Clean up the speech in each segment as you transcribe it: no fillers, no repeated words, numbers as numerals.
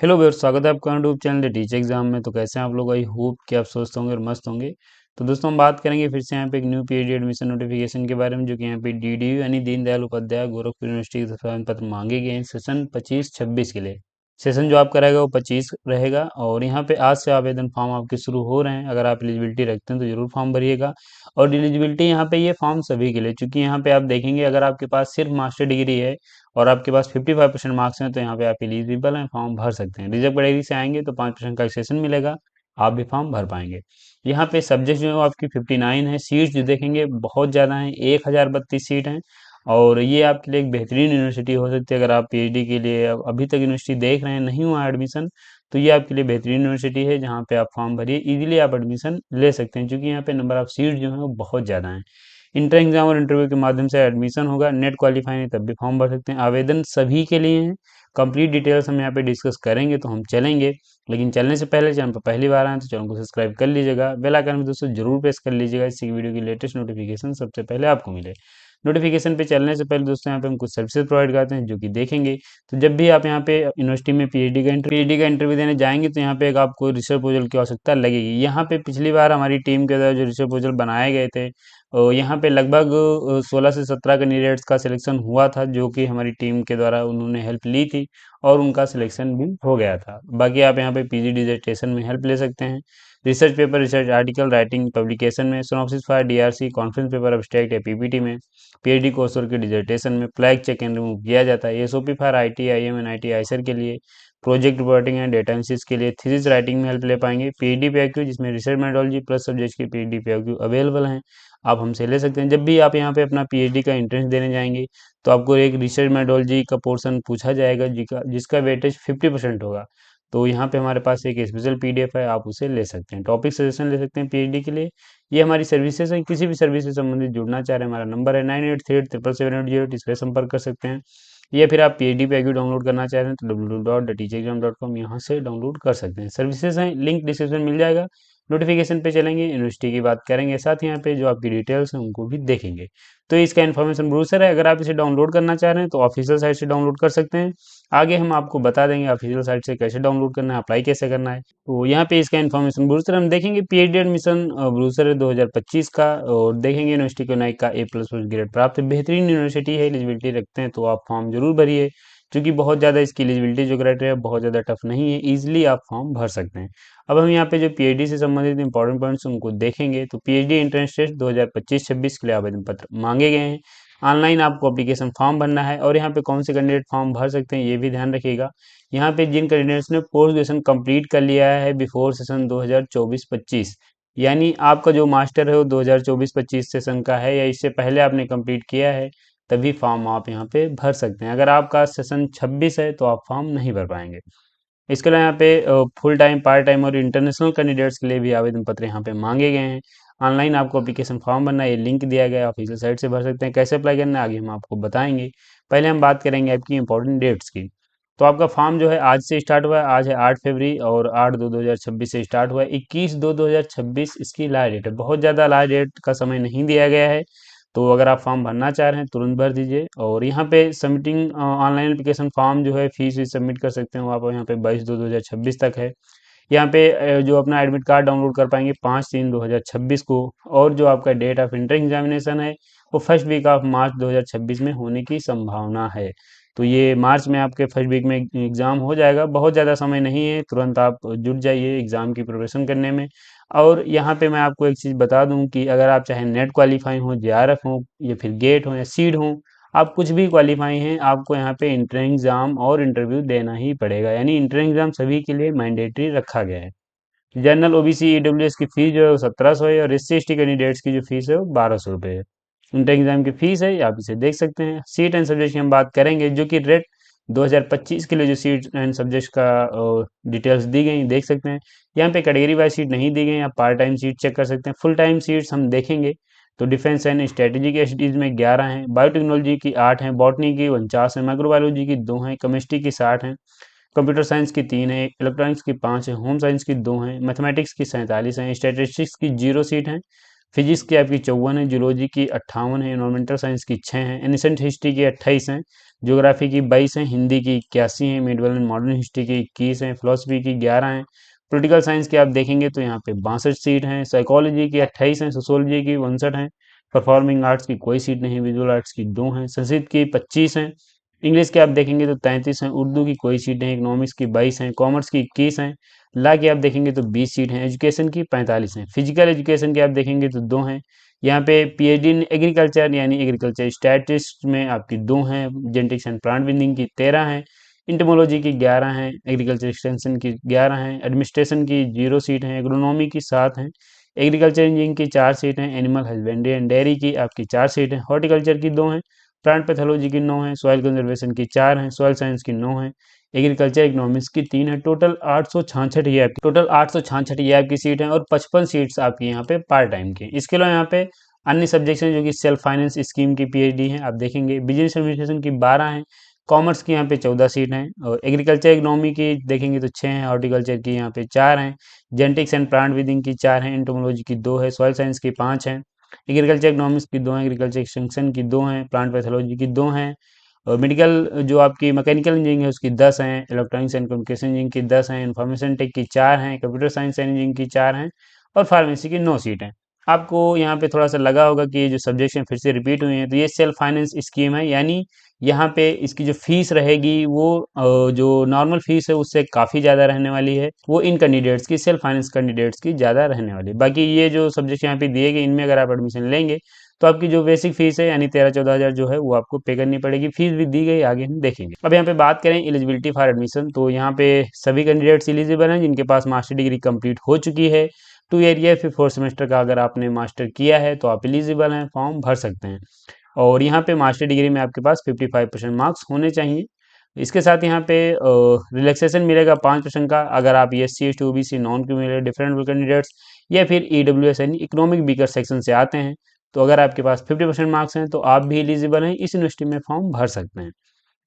Hello viewers, स्वागत है आपका YouTube channel the teacher exam में। तो कैसे हैं आप लोग? आई होप कि आप स्वस्थ होंगे और मस्त होंगे। तो दोस्तों, हम बात करेंगे फिर से यहाँ पे एक न्यू पीएचडी एडमिशन नोटिफिकेशन के बारे में, जो कि यहाँ पे डीडीयू यानी दीनदयाल उपाध्याय गोरखपुर यूनिवर्सिटी के प्रवेश पत्र मांगे गए हैं सेशन 25-26 के लिए। सेशन जो आपका रहेगा वो 25 रहेगा, और यहाँ पे आज से आवेदन फॉर्म आपके शुरू हो रहे हैं। अगर आप एलिजिबिलिटी रखते हैं तो जरूर फॉर्म भरिएगा। और एलिजिबिलिटी यहाँ पे ये फॉर्म सभी के लिए, क्योंकि यहाँ पे आप देखेंगे अगर आपके पास सिर्फ मास्टर डिग्री है और आपके पास 55% मार्क्स हैं तो यहाँ पे आप एलिजिबल हैं, फॉर्म भर सकते हैं। रिजर्व कैटेगरी से आएंगे तो 5% का एक्सेशन मिलेगा, आप भी फॉर्म भर पाएंगे। यहाँ पे सब्जेक्ट जो है वो आपकी 59 है। सीट्स जो देखेंगे बहुत ज़्यादा हैं, 1032 सीट हैं। और ये आपके लिए एक बेहतरीन यूनिवर्सिटी हो सकती है। अगर आप पीएचडी के लिए अभी तक यूनिवर्सिटी देख रहे हैं, नहीं हुआ एडमिशन, तो ये आपके लिए बेहतरीन यूनिवर्सिटी है, जहाँ पे आप फॉर्म भरिए, इजीली आप एडमिशन ले सकते हैं, क्योंकि यहाँ पे नंबर ऑफ सीट जो है वो बहुत ज़्यादा हैं। इंटर एग्जाम और इंटरव्यू के माध्यम से एडमिशन होगा। नेट क्वालिफाई नहीं तब भी फॉर्म भर सकते हैं। आवेदन सभी के लिए है। कंप्लीट डिटेल्स हम यहाँ पे डिस्कस करेंगे तो हम चलेंगे, लेकिन चलने से पहले चैनल पर पहली बार आए तो चैनल को सब्सक्राइब कर लीजिएगा। बेल आइकन में दोस्तों जरूर प्रेस कर लीजिएगा, इससे वीडियो की लेटेस्ट नोटिफिकेशन सबसे पहले आपको मिले। नोटिफिकेशन पे चलने से पहले दोस्तों यहाँ पे हम कुछ सर्विसेज प्रोवाइड करते हैं जो कि देखेंगे। तो जब भी आप यहाँ पे यूनिवर्सिटी में पीएचडी का इंटरव्यू देने जाएंगे तो यहाँ पे एक आपको रिसर्च प्रपोजल की आवश्यकता लगेगी। यहाँ पे पिछली बार हमारी टीम के द्वारा जो रिसर्च प्रपोजल बनाए गए थे, यहाँ पे लगभग 16 से 17 कैंडिडेट्स का सिलेक्शन हुआ था, जो कि हमारी टीम के द्वारा उन्होंने हेल्प ली थी और उनका सिलेक्शन भी हो गया था। बाकी आप यहाँ पे पीजी डिसर्टेशन में हेल्प ले सकते हैं। Research paper, research article writing, publication में, synopsis for DRC, conference paper, abstract या पीपीटी में, पीएचडी कोर्स वर्क के डिसर्टेशन में फ्लैग चेक एंड रिमूव किया जाता है। SOP for IT, IM and IT IISER के लिए, project reporting and data analysis के लिए, थीसिस राइटिंग में हेल्प ले पाएंगे। पीएचडी पीआईक्यू, जिसमें रिसर्च मेथोडोलॉजी प्लस सब्जेक्ट के पीएचडी पीआईक्यू अवेलेबल हैं, आप हमसे ले सकते हैं। जब भी आप यहाँ पे अपना पीएचडी का एंट्रेंस देने जाएंगे तो आपको एक रिसर्च मेथोडोलॉजी का पोर्शन पूछा जाएगा, जिसका वेटेज 50% होगा। तो यहाँ पे हमारे पास एक स्पेशल पीडीएफ है, आप उसे ले सकते हैं। टॉपिक सजेशन ले सकते हैं पीएचडी के लिए। ये हमारी सर्विसेज है। किसी भी सर्विस से संबंधित जुड़ना चाह रहे हैं, हमारा नंबर है 9838777808, इस पर संपर्क कर सकते हैं। या फिर आप पीएचडी पैकेज डाउनलोड करना चाह रहे हैं तो www.theteacherexam.com यहाँ से डाउनलोड कर सकते हैं। सर्विसेज हैं, लिंक डिस्क्रिप्शन मिल जाएगा। नोटिफिकेशन पे चलेंगे, यूनिवर्सिटी की बात करेंगे, साथ ही यहाँ पे जो आपकी डिटेल्स हैं उनको भी देखेंगे। तो इसका इन्फॉर्मेशन ब्रूसर है। अगर आप इसे डाउनलोड करना चाह रहे हैं तो ऑफिशियल साइट से डाउनलोड कर सकते हैं। आगे हम आपको बता देंगे ऑफिशियल साइट से कैसे डाउनलोड करना है, अप्लाई कैसे करना है। तो यहाँ पे इसका इन्फॉर्मेशन ब्रूसर हम देखेंगे। पीएचडी एडमिशन ब्रूसर है 2025 का, और देखेंगे यूनिवर्सिटी को नाइक का A++ ग्रेड प्राप्त है। बेहतरीन यूनिवर्सिटी है। एलिजिबिलिटी रखते हैं तो आप फॉर्म जरूर भरिए, क्योंकि बहुत ज़्यादा इसकी एलिजिबिलिटी जो क्राइटेरिया बहुत ज़्यादा टफ नहीं है, ईजिली आप फॉर्म भर सकते हैं। अब हम यहाँ पे जो पीएचडी से संबंधित इंपॉर्टेंट पॉइंट्स उनको देखेंगे। तो पीएचडी एंट्रेंस टेस्ट 2025-26 के लिए आवेदन पत्र मांगे गए हैं। ऑनलाइन आपको एप्लीकेशन फॉर्म भरना है, और यहाँ पे कौन से कैंडिडेट फॉर्म भर सकते हैं ये भी ध्यान रखिएगा। यहाँ पे जिन कैंडिडेट्स ने पोस्ट ग्रेजुएशन कंप्लीट कर लिया है बिफोर सेशन 2024-25, यानी आपका जो मास्टर है वो 2024-25 सेशन का है या इससे पहले आपने कंप्लीट किया है, तभी फॉर्म आप यहाँ पे भर सकते हैं। अगर आपका सेशन 26 है तो आप फॉर्म नहीं भर पाएंगे। इसके अलावा यहाँ पे फुल टाइम, पार्ट टाइम और इंटरनेशनल कैंडिडेट्स के लिए भी आवेदन पत्र यहाँ पे मांगे गए हैं। ऑनलाइन आपको एप्लीकेशन फॉर्म भरना है, ये लिंक दिया गया है, ऑफिशियल साइट से भर सकते हैं। कैसे अप्लाई करना है आगे हम आपको बताएंगे। पहले हम बात करेंगे आपकी इंपॉर्टेंट डेट्स की। तो आपका फॉर्म जो है आज से स्टार्ट हुआ है। आज है 8 फरवरी, और 8/2/2026 से स्टार्ट हुआ है। 21/2/2026 इसकी लास्ट डेट है। बहुत ज़्यादा लास्ट डेट का समय नहीं दिया गया है, तो अगर आप फॉर्म भरना चाह रहे हैं तुरंत भर दीजिए। और यहाँ पे सबमिटिंग ऑनलाइन एप्लीकेशन फॉर्म जो है फीस भी सबमिट कर सकते हैं आप यहाँ पे 22/2/2026 तक है। यहाँ पे जो अपना एडमिट कार्ड डाउनलोड कर पाएंगे 5/3/2026 को। और जो आपका डेट ऑफ इंटर एग्जामिनेशन है वो फर्स्ट वीक ऑफ मार्च 2026 में होने की संभावना है। तो ये मार्च में आपके फर्स्ट वीक में एग्ज़ाम हो जाएगा। बहुत ज़्यादा समय नहीं है, तुरंत आप जुट जाइए एग्ज़ाम की प्रिपरेशन करने में। और यहाँ पे मैं आपको एक चीज़ बता दूं कि अगर आप चाहे नेट क्वालिफाई हो, जेआरएफ हो, या फिर गेट हो या सीड हो, आप कुछ भी क्वालिफाई हैं, आपको यहाँ पे इंटर एग्ज़ाम और इंटरव्यू देना ही पड़ेगा। यानी इंटर एग्ज़ाम सभी के लिए मैंडेटरी रखा गया है। जनरल, ओबीसी, ईडब्ल्यूएस की फीस जो है वो 1700 है, और SC ST कैंडिडेट्स की जो फीस है वो 1200 रुपये है। इंटर एग्जाम की फीस है, आप इसे देख सकते हैं। सीट एंड सब्जेक्ट की हम बात करेंगे, जो कि रेट 2025 के लिए जो सीट एंड सब्जेक्ट का डिटेल्स दी गई देख सकते हैं। यहाँ पे कैटेगरी वाइज सीट नहीं दी गई, आप पार्ट टाइम सीट चेक कर सकते हैं। फुल टाइम सीट्स हम देखेंगे तो डिफेंस एंड स्ट्रेटेजिक स्टडीज में 11 हैं, बायोटेक्नोलॉजी की 8 हैं, बॉटनी की 49 है, माइक्रोबायोलॉजी की 2 हैं, केमिस्ट्री की 60 हैं, कंप्यूटर साइंस की 3 है, इलेक्ट्रॉनिक्स की 5 है, होम साइंस की 2 हैं, मैथमेटिक्स की 47 हैं, स्टैटिस्टिक्स की 0 सीट हैं, फिजिक्स की आपकी 54 है, जूलॉजी की 58 है, एनवायरमेंटल साइंस की 6 हैं, एनिसेंट हिस्ट्री की 28 हैं, ज्योग्राफी की 22 हैं, हिंदी की 81 हैं, मिडिवल एंड मॉडर्न हिस्ट्री की 21 हैं, फिलोसफी की 11 हैं, पॉलिटिकल साइंस की आप देखेंगे तो यहाँ पे 62 सीट हैं, साइकोलॉजी की 28 हैं, सोशोलॉजी की 59 हैं, परफॉर्मिंग आर्ट्स की कोई सीट नहीं, विजुअल आर्ट्स की 2 हैं, संस्कृत की 25 हैं, इंग्लिश के आप देखेंगे तो 33 हैं, उर्दू की कोई सीट नहीं, इकोनॉमिक्स की 22 हैं, कॉमर्स की 21 हैं, ला की आप देखेंगे तो 20 सीट हैं, एजुकेशन की 45 हैं, फिजिकल एजुकेशन की आप देखेंगे तो 2 हैं, यहाँ पे पीएचडी इन एग्रीकल्चर यानी एग्रीकल्चर स्टैटिस्ट में आपकी 2 हैं, जेनेटिक्स एंड प्लांट ब्रीडिंग की 13 हैं, इंटमोलॉजी की 11 हैं, एग्रीकल्चर एक्सटेंशन की 11 हैं, एडमिनिस्ट्रेशन की 0 सीट हैं, एग्रोनॉमी की 7 हैं, एग्रीकल्चर इंजीनियरिंग की 4 सीट हैं, एनिमल हस्बेंड्री एंड डेयरी की आपकी 4 सीट हैं, हॉर्टिकल्चर की 2 हैं, प्लांट पैथोलॉजी की 9 है, सॉइल कंजर्वेशन की 4 हैं, सॉइल साइंस की 9 है, एग्रीकल्चर इकोनॉमिक्स की 3 है, टोटल 866 ये आपकी सीट है और 55 सीट्स आपकी यहाँ पे पार्ट टाइम की। इसके अलावा यहाँ पे अन्य सब्जेक्ट्स हैं जो कि सेल्फ फाइनेंस स्कीम की पीएचडी है, आप देखेंगे बिजनेस एडमिनिस्ट्रेशन की 12 हैं, कॉमर्स की यहाँ पे 14 सीट हैं और एग्रीकल्चर इकोनॉमी की देखेंगे तो 6 हैं, हॉर्टिकल्चर की यहाँ पे 4 हैं, जेनेटिक्स एंड प्लांट ब्रीडिंग की 4 हैं, एंटोमोलॉजी की 2 है, सॉइल साइंस की 5 हैं, एग्रीकल्चर इकोनॉमिक्स की 2 हैं, एग्रीकल्चर एक्सटेंशन की 2 हैं, प्लांट पैथोलॉजी की 2 हैं और मेडिकल जो आपकी मैकेनिकल इंजीनियरिंग है उसकी 10 हैं, इलेक्ट्रॉनिक्स एंड कम्युनिकेशन इंजीनियरिंग की 10 हैं, इन्फॉर्मेशन टेक की 4 हैं, कंप्यूटर साइंस एंड इंजीनियरिंग की 4 हैं और फार्मेसी की 9 सीट हैं। आपको यहाँ पे थोड़ा सा लगा होगा कि ये जो सब्जेक्ट्स हैं फिर से रिपीट हुए हैं, तो ये सेल्फ फाइनेंस स्कीम है, यानी यहाँ पे इसकी जो फीस रहेगी वो जो नॉर्मल फीस है उससे काफ़ी ज़्यादा रहने वाली है, वो इन कैंडिडेट्स की सेल्फ फाइनेंस कैंडिडेट्स की ज़्यादा रहने वाली है। बाकी ये जो सब्जेक्ट यहाँ पे दिए गए इनमें अगर आप एडमिशन लेंगे तो आपकी जो बेसिक फीस है यानी 13-14 हज़ार जो है वो आपको पे करनी पड़ेगी, फीस भी दी गई आगे हम देखेंगे। अब यहाँ पे बात करें एलिजिबिलिटी फॉर एडमिशन, तो यहाँ पे सभी कैंडिडेट्स एलिजिबल हैं जिनके पास मास्टर डिग्री कंप्लीट हो चुकी है, 2 ईयर या फिर 4 सेमेस्टर का अगर आपने मास्टर किया है तो आप एलिजिबल हैं, फॉर्म भर सकते हैं और यहाँ पे मास्टर डिग्री में आपके पास 55% मार्क्स होने चाहिए। इसके साथ यहाँ पे रिलैक्सेशन मिलेगा 5% का अगर आप SC ST OBC non criminal different candidates या फिर ईडब्ल्यूएस यानी इकोनॉमिक वीकर सेक्शन से आते हैं, तो अगर आपके पास 50% मार्क्स हैं तो आप भी एलिजिबल हैं, इस यूनिवर्सिटी में फॉर्म भर सकते हैं।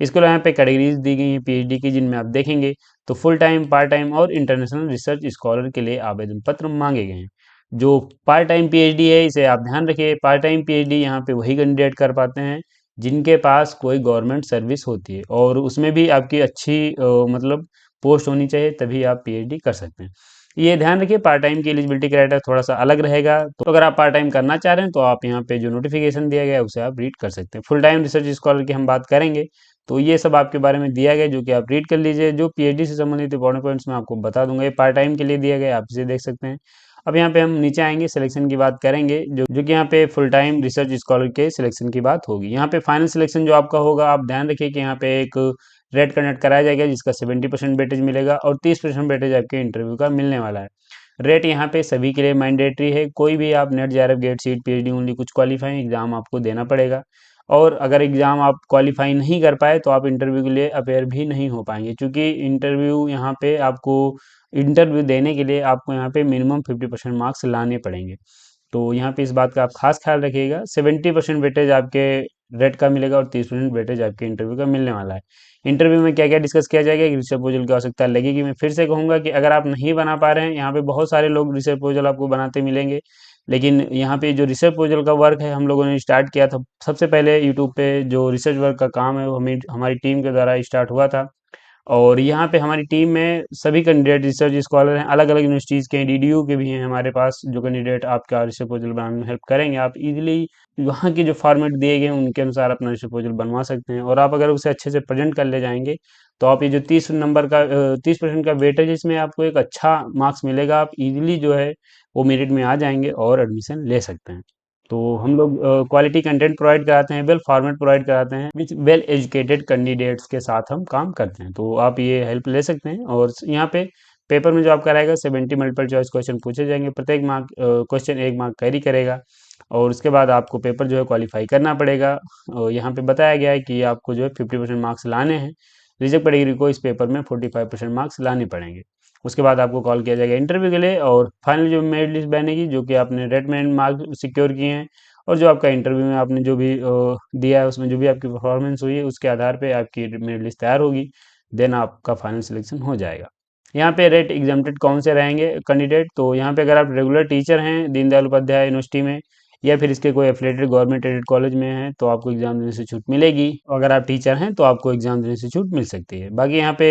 इसके अलावा यहाँ पे कैटेगरीज दी गई हैं पीएचडी की जिनमें आप देखेंगे तो फुल टाइम, पार्ट टाइम और इंटरनेशनल रिसर्च स्कॉलर के लिए आवेदन पत्र मांगे गए हैं। जो पार्ट टाइम पीएचडी है इसे आप ध्यान रखिए, पार्ट टाइम पीएचडी यहाँ पे वही कैंडिडेट कर पाते हैं जिनके पास कोई गवर्नमेंट सर्विस होती है और उसमें भी आपकी अच्छी मतलब पोस्ट होनी चाहिए, तभी आप पीएचडी कर सकते हैं। ये ध्यान रखिए पार्ट टाइम की एलिजिबिलिटी क्राइटेरिया थोड़ा सा अलग रहेगा, तो अगर आप पार्ट टाइम करना चाह रहे हैं तो आप यहाँ पे जो नोटिफिकेशन दिया गया है उसे आप रीड कर सकते हैं। फुल टाइम रिसर्च स्कॉलर की हम बात करेंगे तो ये सब आपके बारे में दिया गया जो कि आप रीड कर लीजिए, जो पीएचडी से संबंधित इंपॉर्टेंट पॉइंट्स मैं आपको बता दूंगा, ये पार्ट टाइम के लिए दिया गया है, आप इसे देख सकते हैं। अब यहाँ पे हम नीचे आएंगे, सिलेक्शन की बात करेंगे, जो कि यहाँ पे फुल टाइम रिसर्च स्कॉलर के सिलेक्शन की बात होगी। यहाँ पे फाइनल सिलेक्शन जो आपका होगा, आप ध्यान रखिए कि यहाँ पे एक रेट कंडक्ट कराया जाएगा जिसका 70% वेटेज मिलेगा और 30% वेटेज आपके इंटरव्यू का मिलने वाला है। रेट यहाँ पे सभी के लिए मैंडेटरी है, कोई भी आप net JRF gate seat PhD only कुछ क्वालिफाइंग एग्जाम आपको देना पड़ेगा और अगर एग्जाम आप क्वालिफाई नहीं कर पाए तो आप इंटरव्यू के लिए अपेयर भी नहीं हो पाएंगे, क्योंकि इंटरव्यू यहाँ पे आपको इंटरव्यू देने के लिए आपको यहाँ पे मिनिमम 50% मार्क्स लाने पड़ेंगे। तो यहाँ पे इस बात का आप खास ख्याल रखिएगा, 70% वेटेज आपके रेट का मिलेगा और 30% वेटेज आपके इंटरव्यू का मिलने वाला है। इंटरव्यू में क्या क्या डिस्कस किया जाएगा, एक रिसर्च प्रपोजल की आवश्यकता लगेगी। मैं फिर से कहूंगा कि अगर आप नहीं बना पा रहे हैं, यहाँ पे बहुत सारे लोग रिसर्च प्रपोजल आपको बनाते मिलेंगे, लेकिन यहाँ पे जो रिसर्च प्रपोजल का वर्क है हम लोगों ने स्टार्ट किया था सबसे पहले यूट्यूब पे, जो रिसर्च वर्क का काम है वो हमें हमारी टीम के द्वारा स्टार्ट हुआ था और यहाँ पे हमारी टीम में सभी कैंडिडेट रिसर्च स्कॉलर हैं, अलग अलग यूनिवर्सिटीज़ के हैं, डीडीयू के भी हैं हमारे पास, जो कैंडिडेट आपका रिसर्च प्रपोजल बनाने में हेल्प करेंगे। आप इजीली वहाँ की जो फॉर्मेट दिए गए हैं उनके अनुसार अपना रिसर्च प्रपोजल बनवा सकते हैं और आप अगर उसे अच्छे से प्रेजेंट कर ले जाएंगे तो आप ये जो 30% का वेटेज इसमें आपको एक अच्छा मार्क्स मिलेगा, आप इजीली जो है वो मेरिट में आ जाएंगे और एडमिशन ले सकते हैं। तो हम लोग क्वालिटी कंटेंट प्रोवाइड कराते हैं, वेल फॉर्मेट प्रोवाइड कराते हैं, विच वेल एजुकेटेड कैंडिडेट्स के साथ हम काम करते हैं, तो आप ये हेल्प ले सकते हैं। और यहाँ पे पेपर में जो आपका रहेगा 70 मल्टीपल चॉइस क्वेश्चन पूछे जाएंगे, प्रत्येक मार्क क्वेश्चन 1 मार्क कैरी करेगा और उसके बाद आपको पेपर जो है क्वालिफाई करना पड़ेगा। और यहाँ पे बताया गया है कि आपको जो है 50% मार्क्स लाने हैं, रिजेक्ट डिग्री को इस पेपर में 45% मार्क्स लाने पड़ेंगे। उसके बाद आपको कॉल किया जाएगा इंटरव्यू के लिए और फाइनल जो मेरिट लिस्ट बनेगी, जो कि आपने रेट में मार्क सिक्योर किए हैं और जो आपका इंटरव्यू में आपने जो भी दिया है उसमें जो भी आपकी परफॉर्मेंस हुई है उसके आधार पे आपकी मेरिट लिस्ट तैयार होगी, देन आपका फाइनल सिलेक्शन हो जाएगा। यहाँ पे रेट एग्जाम्प्टेड कौन से रहेंगे कैंडिडेट, तो यहाँ पे अगर आप रेगुलर टीचर हैं दीनदयाल उपाध्याय यूनिवर्सिटी में या फिर इसके कोई एफिलेटेड गवर्नमेंट एडेड कॉलेज में हैं तो आपको एग्जाम देने से छूट मिलेगी। अगर आप टीचर हैं तो आपको एग्जाम देने से छूट मिल सकती है। बाकी यहाँ पे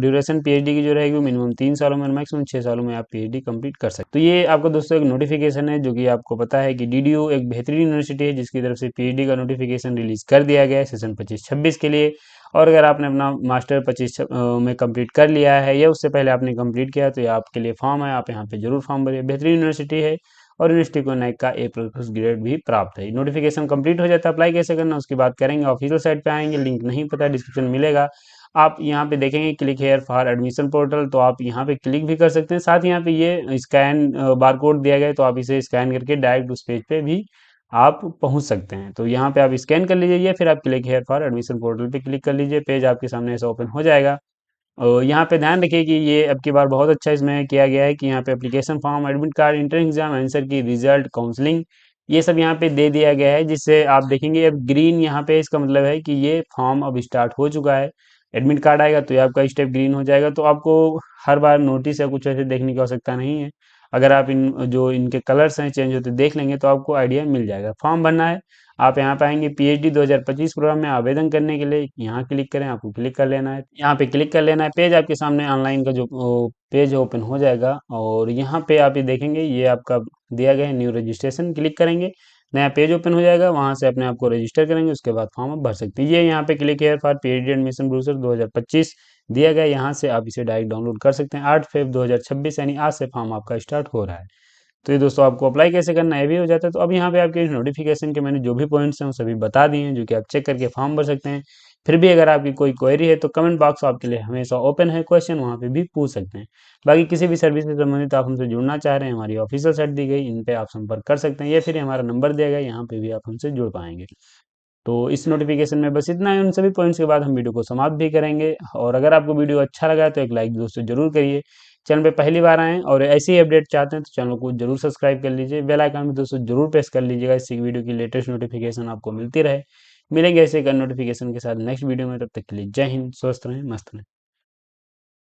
ड्यूरेशन पीएचडी की जो रहेगी वो मिनिमम 3 सालों में और मैक्सिमम 6 सालों में आप पीएचडी कंप्लीट कर सकते हैं। तो ये आपको दोस्तों एक नोटिफिकेशन है जो कि आपको पता है कि डीडीयू एक बेहतरीन यूनिवर्सिटी है जिसकी तरफ से पीएचडी का नोटिफिकेशन रिलीज कर दिया गया है सेशन 25-26 के लिए। और अगर आपने अपना मास्टर 25 में कंप्लीट कर लिया है या उससे पहले आपने कंप्लीट किया तो ये आपके लिए फॉर्म है, आप यहाँ पे जरूर फॉर्म भरिए। बेहतरीन यूनिवर्सिटी है और यूनिवर्सिटी को नैक का A+ ग्रेड भी प्राप्त है। नोटिफिकेशन कंप्लीट हो जाता है, अप्लाई कैसे करना उसकी बात करेंगे। ऑफिशियल साइट पे आएंगे, लिंक नहीं पता डिस्क्रिप्शन में मिलेगा। आप यहाँ पे देखेंगे click here for admission portal, तो आप यहाँ पे क्लिक भी कर सकते हैं। साथ ही यहाँ पे ये स्कैन बार कोड दिया गया है तो आप इसे स्कैन करके डायरेक्ट उस पेज पे भी आप पहुंच सकते हैं। तो यहाँ पे आप स्कैन कर लीजिए या फिर आप click here for admission portal पे क्लिक कर लीजिए, पेज आपके सामने ऐसा ओपन हो जाएगा। और यहाँ पे ध्यान रखिए कि ये अब की बार बहुत अच्छा इसमें किया गया है कि यहाँ पे application form, admit card, entrance exam answer की रिजल्ट, काउंसलिंग, ये सब यहाँ पे दे दिया गया है। जिससे आप देखेंगे अब ग्रीन यहाँ पे, इसका मतलब है कि ये फॉर्म अब स्टार्ट हो चुका है। एडमिट कार्ड आएगा तो ये आपका स्टेप ग्रीन हो जाएगा, तो आपको हर बार नोटिस या कुछ ऐसे देखने की आवश्यकता नहीं है। अगर आप इन जो इनके कलर्स हैं चेंज होते देख लेंगे तो आपको आइडिया मिल जाएगा। फॉर्म भरना है, आप यहाँ पे आएंगे पीएचडी 2025 प्रोग्राम में आवेदन करने के लिए, यहाँ क्लिक करें, आपको क्लिक कर लेना है, यहाँ पे क्लिक कर लेना है। पेज आपके सामने ऑनलाइन का जो पेज ओपन हो जाएगा और यहाँ पे आप ये देखेंगे ये आपका दिया गया है न्यू रजिस्ट्रेशन, क्लिक करेंगे, नया पेज ओपन हो जाएगा, वहाँ से अपने आप को रजिस्टर करेंगे, उसके बाद फॉर्म आप भर सकते हैं। ये यहाँ पे click here for PhD admission brochure 2025 दिया गया, यहाँ से आप इसे डायरेक्ट डाउनलोड कर सकते हैं। 8 फेब 2026 यानी आज से फॉर्म आपका स्टार्ट हो रहा है। तो ये दोस्तों आपको अप्लाई कैसे करना है ये भी हो जाता है। तो अब यहाँ पे आपके नोटिफिकेशन के मैंने जो भी पॉइंट्स हैं वो सभी बता दिए हैं जो कि आप चेक करके फॉर्म भर सकते हैं। फिर भी अगर आपकी कोई क्वेरी है तो कमेंट बॉक्स आपके लिए हमेशा ओपन है, क्वेश्चन वहाँ पे भी पूछ सकते हैं। बाकी किसी भी सर्विस से संबंधित आप हमसे जुड़ना चाह रहे हैं, हमारी ऑफिशियल साइट दी गई, इन पे आप संपर्क कर सकते हैं या फिर हमारा नंबर दिया गया, यहाँ पे भी आप हमसे जुड़ पाएंगे। तो इस नोटिफिकेशन में बस इतना है। उन सभी पॉइंट्स के बाद हम वीडियो को समाप्त भी करेंगे। और अगर आपको वीडियो अच्छा लगा तो एक लाइक दोस्तों जरूर करिए। चैनल पे पहली बार आए और ऐसी ही अपडेट चाहते हैं तो चैनल को जरूर सब्सक्राइब कर लीजिए, बेल आइकन भी दोस्तों जरूर प्रेस कर लीजिएगा, इससे वीडियो की लेटेस्ट नोटिफिकेशन आपको मिलती रहे। मिलेंगे ऐसे एक नोटिफिकेशन के साथ नेक्स्ट वीडियो में, तब तक के लिए जय हिंद, स्वस्थ रहें, मस्त रहें।